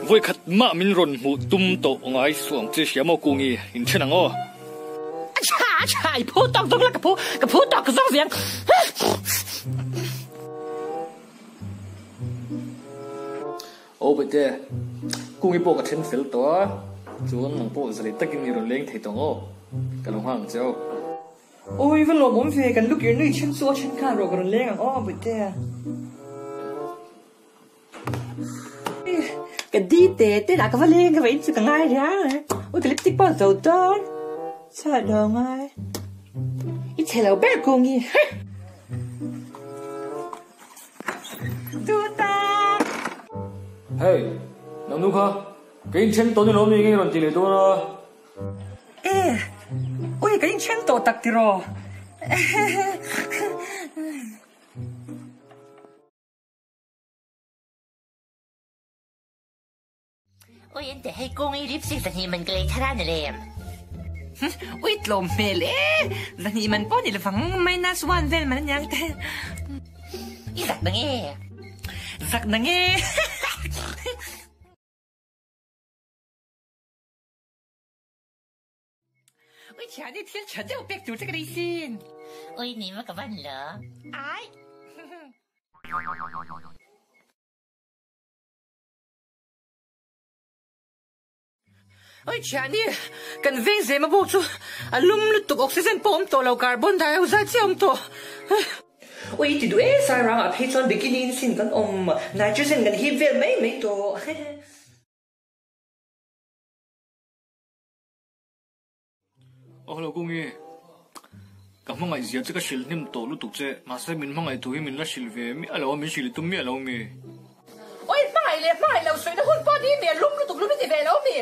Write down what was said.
Voi khát mạ min rồn mù tum tổ ngay xuống chơi siam mau cùng đi in trên nắng ô. Chà, phô tóc giống là cái phô tóc cái giống gì? Ô bây giờ cùng đi bộ cái chân phèo to, chuan nắng bộ giờ tất nhiên rồi lên thấy tông ô, cái lòng hoàng cháu. Ôi vẫn lo muốn về cái lúc yếu nơi chân xua chân khăn rồi còn lên ô bây giờ. Cái đi tê là cái vấn lên cái vậy chứ càng ai ra này. Ôi cái lipstick bao dầu to, sao đâu ngay? Ít thế là bé cùng đi. Tuta. Hey, nông nô kha, cái chân to như nó mình cái rồi chỉ để tôi nó. Ê, ôi cái chân to tắc thì rồi. Ôi anh để hay cô ấy lipstick là mình cái thà này em. Ôi lồm mê lẽ, là thì mình bỏ đi là phẳng minus one vel mà nó nhang thế. Ý giặc nó nghe. Giặc nó nghe. Ôi chả đi thiên chả đâu bẹc chủ cái đi xin. Ôi nỉ mà cả văn lỡ. Ai? Ôi chả đi, cần vinh dễ mà bộ chú, LUTUK oxygen pom to lau carbon dioxide ông to. Ôi thì đuổi sai răng à, hay chọn bikini xin cần nitrogen cần hít về mấy to. Hello cùng đi, cảm ơn ngài ziết cái shil nem tổ LUTUK chứ, mà sao mình mang ngài tuổi mình là shil về, mi alo mình shil tụi mi alo mi. Ôi mai lâu suy nó hôn bao đi mẹ LUTUK đi về lâu mi.